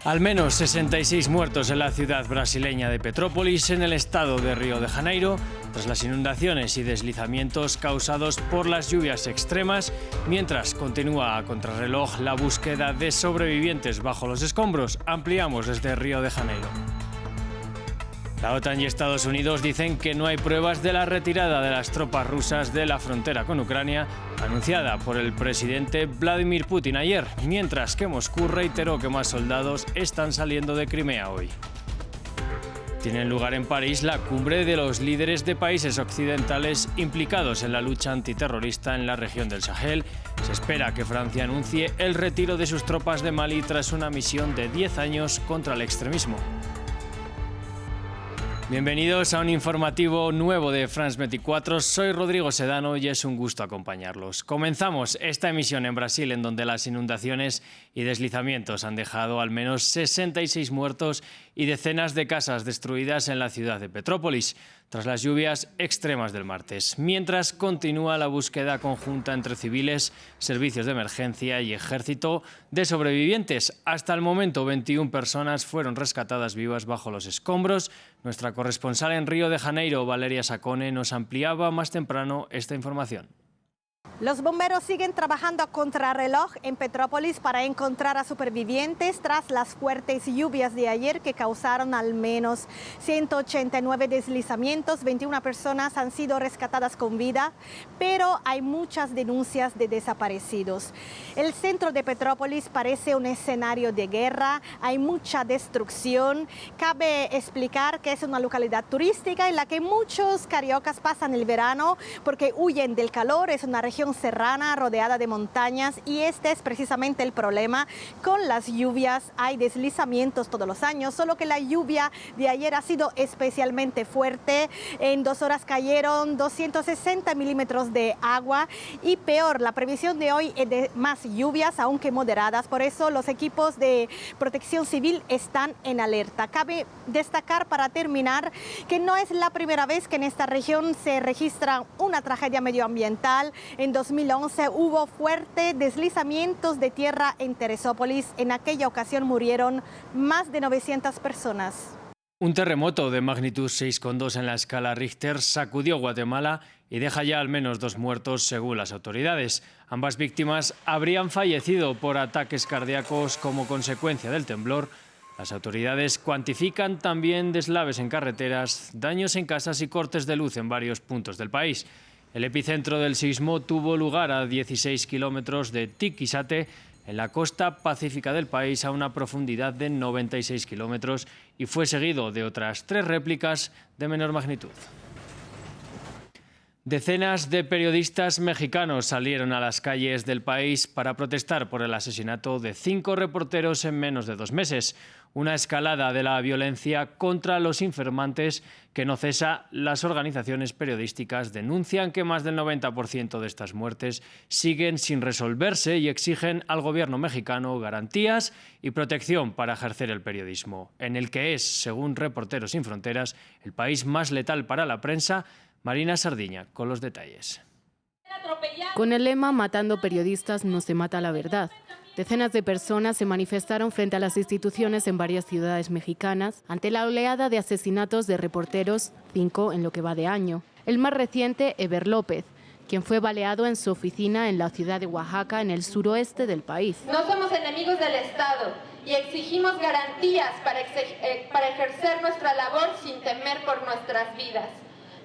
Al menos 66 muertos en la ciudad brasileña de Petrópolis, en el estado de Río de Janeiro, tras las inundaciones y deslizamientos causados por las lluvias extremas, mientras continúa a contrarreloj la búsqueda de sobrevivientes bajo los escombros. Ampliamos desde Río de Janeiro. La OTAN y Estados Unidos dicen que no hay pruebas de la retirada de las tropas rusas de la frontera con Ucrania, anunciada por el presidente Vladimir Putin ayer, mientras que Moscú reiteró que más soldados están saliendo de Crimea hoy. Tiene lugar en París la cumbre de los líderes de países occidentales implicados en la lucha antiterrorista en la región del Sahel. Se espera que Francia anuncie el retiro de sus tropas de Mali tras una misión de 10 años contra el extremismo. Bienvenidos a un informativo nuevo de France 24. Soy Rodrigo Sedano y es un gusto acompañarlos. Comenzamos esta emisión en Brasil, en donde las inundaciones y deslizamientos han dejado al menos 66 muertos y decenas de casas destruidas en la ciudad de Petrópolis, tras las lluvias extremas del martes. Mientras continúa la búsqueda conjunta entre civiles, servicios de emergencia y ejército de sobrevivientes. Hasta el momento, 21 personas fueron rescatadas vivas bajo los escombros. Nuestra corresponsal en Río de Janeiro, Valeria Sacone, nos ampliaba más temprano esta información. Los bomberos siguen trabajando a contrarreloj en Petrópolis para encontrar a supervivientes tras las fuertes lluvias de ayer que causaron al menos 189 deslizamientos. 21 personas han sido rescatadas con vida, pero hay muchas denuncias de desaparecidos. El centro de Petrópolis parece un escenario de guerra, hay mucha destrucción. Cabe explicar que es una localidad turística en la que muchos cariocas pasan el verano porque huyen del calor. Es una región serrana rodeada de montañas y este es precisamente el problema. Con las lluvias hay deslizamientos todos los años, solo que la lluvia de ayer ha sido especialmente fuerte. En 2 horas cayeron 260 milímetros de agua y peor, la previsión de hoy es de más lluvias, aunque moderadas. Por eso los equipos de protección civil están en alerta. Cabe destacar para terminar que no es la primera vez que en esta región se registra una tragedia medioambiental. En 2011 hubo fuertes deslizamientos de tierra en Teresópolis. En aquella ocasión murieron más de 900 personas. Un terremoto de magnitud 6,2 en la escala Richter sacudió Guatemala y deja ya al menos 2 muertos según las autoridades. Ambas víctimas habrían fallecido por ataques cardíacos como consecuencia del temblor. Las autoridades cuantifican también deslaves en carreteras, daños en casas y cortes de luz en varios puntos del país. El epicentro del sismo tuvo lugar a 16 kilómetros de Tiquisate, en la costa pacífica del país, a una profundidad de 96 kilómetros, y fue seguido de otras 3 réplicas de menor magnitud. Decenas de periodistas mexicanos salieron a las calles del país para protestar por el asesinato de 5 reporteros en menos de 2 meses. Una escalada de la violencia contra los informantes que no cesa. Las organizaciones periodísticas denuncian que más del 90% de estas muertes siguen sin resolverse y exigen al gobierno mexicano garantías y protección para ejercer el periodismo, en el que es, según Reporteros Sin Fronteras, el país más letal para la prensa. Marina Sardiña, con los detalles. Con el lema "Matando periodistas no se mata la verdad", decenas de personas se manifestaron frente a las instituciones en varias ciudades mexicanas ante la oleada de asesinatos de reporteros, 5 en lo que va de año. El más reciente, Eber López, quien fue baleado en su oficina en la ciudad de Oaxaca, en el suroeste del país. No somos enemigos del Estado y exigimos garantías para ejercer nuestra labor sin temer por nuestras vidas.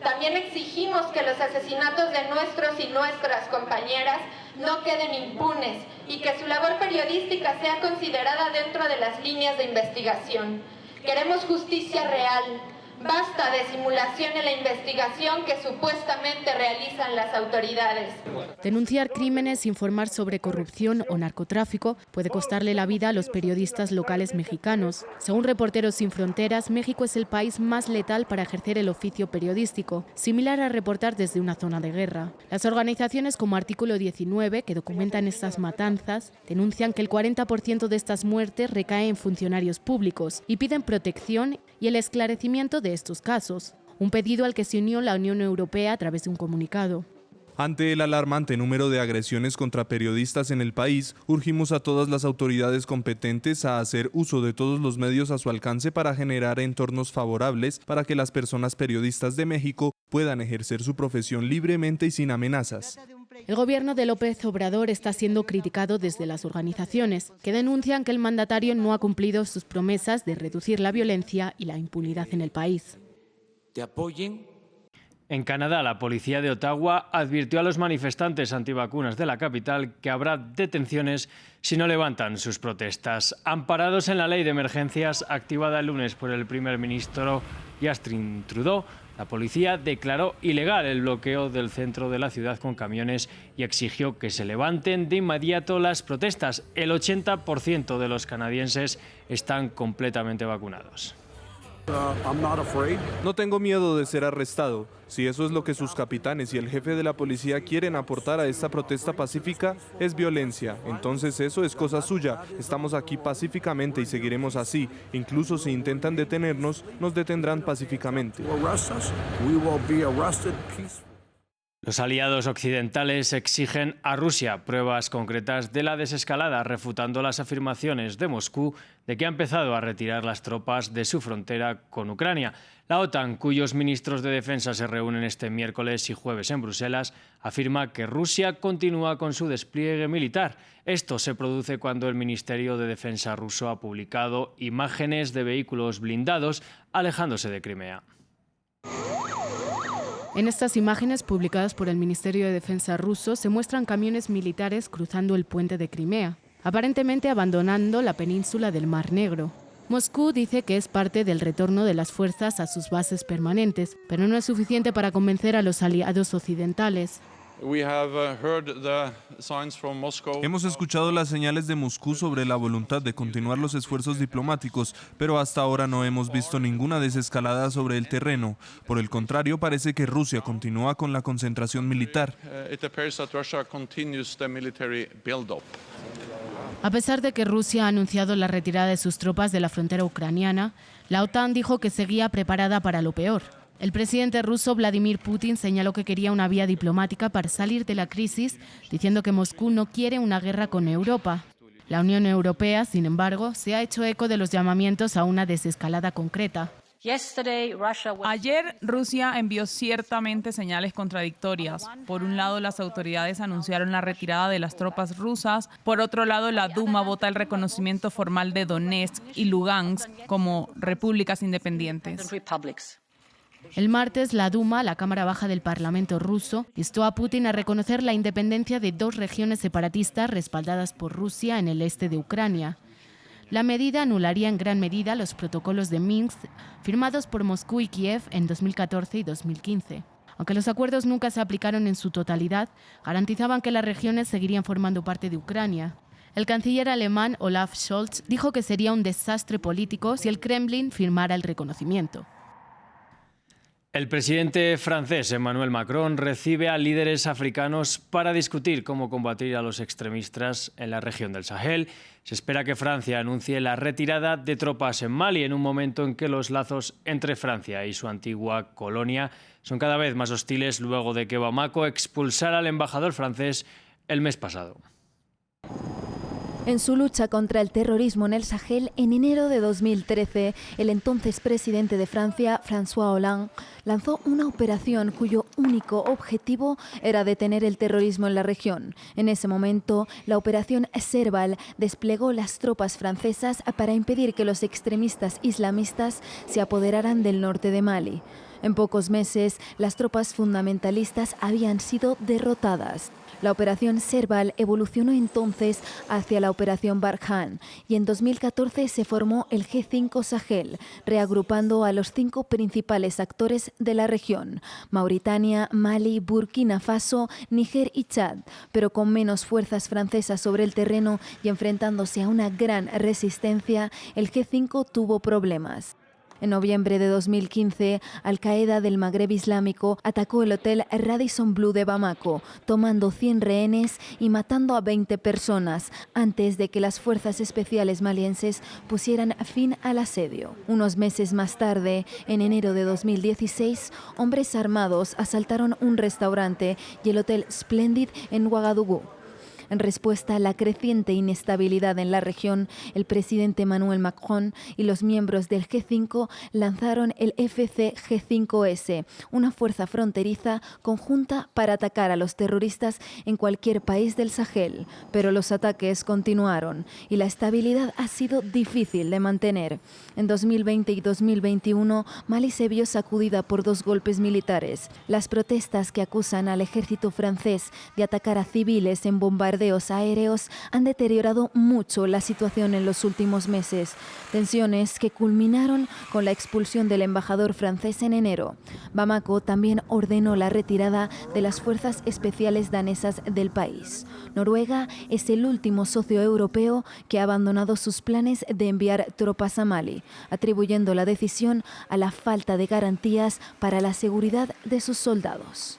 También exigimos que los asesinatos de nuestros y nuestras compañeras no queden impunes y que su labor periodística sea considerada dentro de las líneas de investigación. Queremos justicia real. Basta de simulación en la investigación que supuestamente realizan las autoridades. Denunciar crímenes, informar sobre corrupción o narcotráfico puede costarle la vida a los periodistas locales mexicanos. Según Reporteros Sin Fronteras, México es el país más letal para ejercer el oficio periodístico, similar a reportar desde una zona de guerra. Las organizaciones como Artículo 19, que documentan estas matanzas, denuncian que el 40% de estas muertes recae en funcionarios públicos y piden protección y el esclarecimiento de estos casos, un pedido al que se unió la Unión Europea a través de un comunicado. Ante el alarmante número de agresiones contra periodistas en el país, urgimos a todas las autoridades competentes a hacer uso de todos los medios a su alcance para generar entornos favorables para que las personas periodistas de México puedan ejercer su profesión libremente y sin amenazas. El gobierno de López Obrador está siendo criticado desde las organizaciones, que denuncian que el mandatario no ha cumplido sus promesas de reducir la violencia y la impunidad en el país. En Canadá, la policía de Ottawa advirtió a los manifestantes antivacunas de la capital que habrá detenciones si no levantan sus protestas. Amparados en la ley de emergencias activada el lunes por el primer ministro Justin Trudeau, la policía declaró ilegal el bloqueo del centro de la ciudad con camiones y exigió que se levanten de inmediato las protestas. El 80% de los canadienses están completamente vacunados. No tengo miedo de ser arrestado. Si eso es lo que sus capitanes y el jefe de la policía quieren aportar a esta protesta pacífica, es violencia. Entonces eso es cosa suya. Estamos aquí pacíficamente y seguiremos así. Incluso si intentan detenernos, nos detendrán pacíficamente. Los aliados occidentales exigen a Rusia pruebas concretas de la desescalada, refutando las afirmaciones de Moscú de que ha empezado a retirar las tropas de su frontera con Ucrania. La OTAN, cuyos ministros de defensa se reúnen este miércoles y jueves en Bruselas, afirma que Rusia continúa con su despliegue militar. Esto se produce cuando el Ministerio de Defensa ruso ha publicado imágenes de vehículos blindados alejándose de Crimea. En estas imágenes publicadas por el Ministerio de Defensa ruso se muestran camiones militares cruzando el puente de Crimea, aparentemente abandonando la península del Mar Negro. Moscú dice que es parte del retorno de las fuerzas a sus bases permanentes, pero no es suficiente para convencer a los aliados occidentales. Hemos escuchado las señales de Moscú sobre la voluntad de continuar los esfuerzos diplomáticos, pero hasta ahora no hemos visto ninguna desescalada sobre el terreno. Por el contrario, parece que Rusia continúa con la concentración militar. A pesar de que Rusia ha anunciado la retirada de sus tropas de la frontera ucraniana, la OTAN dijo que seguía preparada para lo peor. El presidente ruso Vladimir Putin señaló que quería una vía diplomática para salir de la crisis, diciendo que Moscú no quiere una guerra con Europa. La Unión Europea, sin embargo, se ha hecho eco de los llamamientos a una desescalada concreta. Ayer, Rusia envió ciertamente señales contradictorias. Por un lado, las autoridades anunciaron la retirada de las tropas rusas. Por otro lado, la Duma vota el reconocimiento formal de Donetsk y Lugansk como repúblicas independientes. El martes, la Duma, la Cámara Baja del Parlamento ruso, instó a Putin a reconocer la independencia de dos regiones separatistas respaldadas por Rusia en el este de Ucrania. La medida anularía en gran medida los protocolos de Minsk firmados por Moscú y Kiev en 2014 y 2015. Aunque los acuerdos nunca se aplicaron en su totalidad, garantizaban que las regiones seguirían formando parte de Ucrania. El canciller alemán Olaf Scholz dijo que sería un desastre político si el Kremlin firmara el reconocimiento. El presidente francés Emmanuel Macron recibe a líderes africanos para discutir cómo combatir a los extremistas en la región del Sahel. Se espera que Francia anuncie la retirada de tropas en Mali en un momento en que los lazos entre Francia y su antigua colonia son cada vez más hostiles luego de que Bamako expulsara al embajador francés el mes pasado. En su lucha contra el terrorismo en el Sahel, en enero de 2013, el entonces presidente de Francia, François Hollande, lanzó una operación cuyo único objetivo era detener el terrorismo en la región. En ese momento, la operación Serval desplegó las tropas francesas para impedir que los extremistas islamistas se apoderaran del norte de Mali. En pocos meses, las tropas fundamentalistas habían sido derrotadas. La operación Serval evolucionó entonces hacia la operación Barkhane y en 2014 se formó el G5 Sahel, reagrupando a los 5 principales actores de la región: Mauritania, Mali, Burkina Faso, Níger y Chad, pero con menos fuerzas francesas sobre el terreno y enfrentándose a una gran resistencia, el G5 tuvo problemas. En noviembre de 2015, Al-Qaeda del Magreb Islámico atacó el hotel Radisson Blu de Bamako, tomando 100 rehenes y matando a 20 personas antes de que las fuerzas especiales malienses pusieran fin al asedio. Unos meses más tarde, en enero de 2016, hombres armados asaltaron un restaurante y el hotel Splendid en Ouagadougou. En respuesta a la creciente inestabilidad en la región, el presidente Emmanuel Macron y los miembros del G5 lanzaron el FCG5S, una fuerza fronteriza conjunta para atacar a los terroristas en cualquier país del Sahel. Pero los ataques continuaron y la estabilidad ha sido difícil de mantener. En 2020 y 2021, Mali se vio sacudida por 2 golpes militares. Las protestas que acusan al ejército francés de atacar a civiles en bombardeos aéreos han deteriorado mucho la situación en los últimos meses. Tensiones que culminaron con la expulsión del embajador francés en enero. Bamako también ordenó la retirada de las fuerzas especiales danesas del país. Noruega es el último socio europeo que ha abandonado sus planes de enviar tropas a Mali, atribuyendo la decisión a la falta de garantías para la seguridad de sus soldados.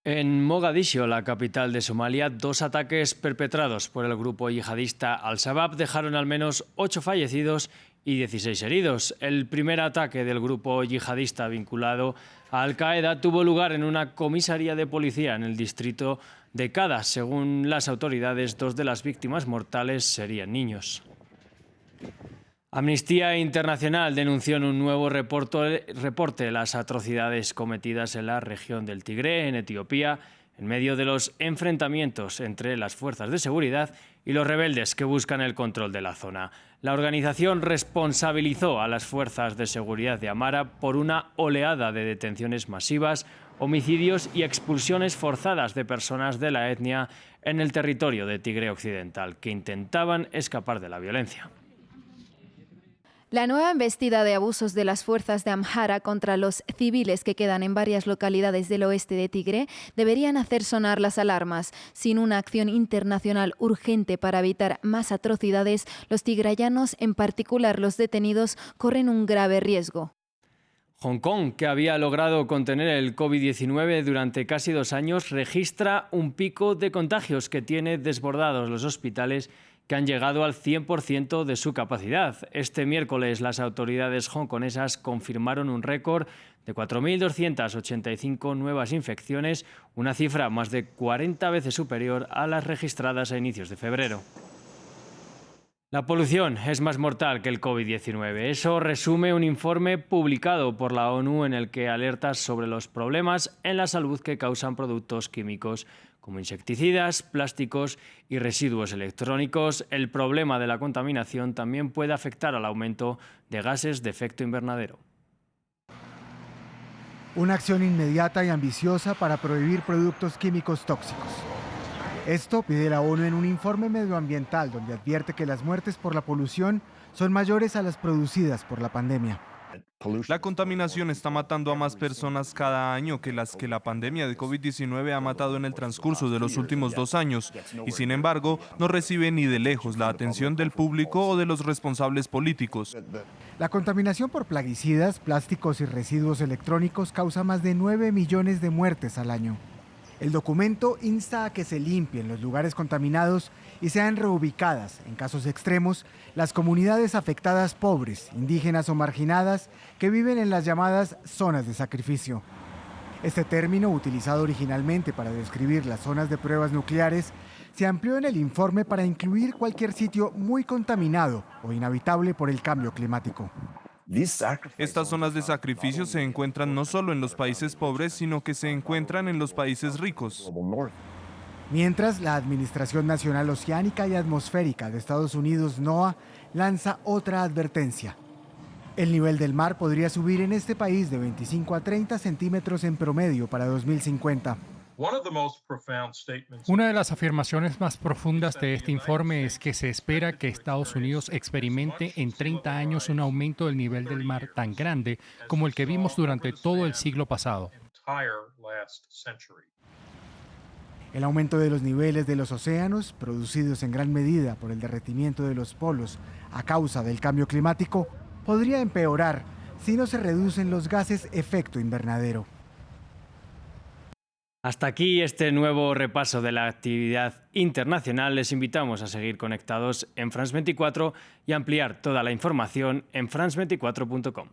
En Mogadiscio, la capital de Somalia, 2 ataques perpetrados por el grupo yihadista Al-Shabaab dejaron al menos 8 fallecidos y 16 heridos. El primer ataque del grupo yihadista vinculado a Al-Qaeda tuvo lugar en una comisaría de policía en el distrito de Kada. Según las autoridades, 2 de las víctimas mortales serían niños. Amnistía Internacional denunció en un nuevo reporte las atrocidades cometidas en la región del Tigré, en Etiopía, en medio de los enfrentamientos entre las fuerzas de seguridad y los rebeldes que buscan el control de la zona. La organización responsabilizó a las fuerzas de seguridad de Amara por una oleada de detenciones masivas, homicidios y expulsiones forzadas de personas de la etnia en el territorio de Tigré Occidental, que intentaban escapar de la violencia. La nueva embestida de abusos de las fuerzas de Amhara contra los civiles que quedan en varias localidades del oeste de Tigré deberían hacer sonar las alarmas. Sin una acción internacional urgente para evitar más atrocidades, los tigrayanos, en particular los detenidos, corren un grave riesgo. Hong Kong, que había logrado contener el COVID-19 durante casi 2 años, registra un pico de contagios que tiene desbordados los hospitales, que han llegado al 100% de su capacidad. Este miércoles las autoridades hongkonesas confirmaron un récord de 4.285 nuevas infecciones, una cifra más de 40 veces superior a las registradas a inicios de febrero. La polución es más mortal que el COVID-19. Eso resume un informe publicado por la ONU en el que alerta sobre los problemas en la salud que causan productos químicos como insecticidas, plásticos y residuos electrónicos. El problema de la contaminación también puede afectar al aumento de gases de efecto invernadero. Una acción inmediata y ambiciosa para prohibir productos químicos tóxicos. Esto pide la ONU en un informe medioambiental donde advierte que las muertes por la polución son mayores a las producidas por la pandemia. La contaminación está matando a más personas cada año que las que la pandemia de COVID-19 ha matado en el transcurso de los últimos 2 años y, sin embargo, no recibe ni de lejos la atención del público o de los responsables políticos. La contaminación por plaguicidas, plásticos y residuos electrónicos causa más de 9 millones de muertes al año. El documento insta a que se limpien los lugares contaminados y sean reubicadas, en casos extremos, las comunidades afectadas pobres, indígenas o marginadas que viven en las llamadas zonas de sacrificio. Este término, utilizado originalmente para describir las zonas de pruebas nucleares, se amplió en el informe para incluir cualquier sitio muy contaminado o inhabitable por el cambio climático. Estas zonas de sacrificio se encuentran no solo en los países pobres, sino que se encuentran en los países ricos. Mientras, la Administración Nacional Oceánica y Atmosférica de Estados Unidos, NOAA, lanza otra advertencia. El nivel del mar podría subir en este país de 25 a 30 centímetros en promedio para 2050. Una de las afirmaciones más profundas de este informe es que se espera que Estados Unidos experimente en 30 años un aumento del nivel del mar tan grande como el que vimos durante todo el siglo pasado. El aumento de los niveles de los océanos, producidos en gran medida por el derretimiento de los polos a causa del cambio climático, podría empeorar si no se reducen los gases efecto invernadero. Hasta aquí este nuevo repaso de la actividad internacional. Les invitamos a seguir conectados en France 24 y ampliar toda la información en france24.com.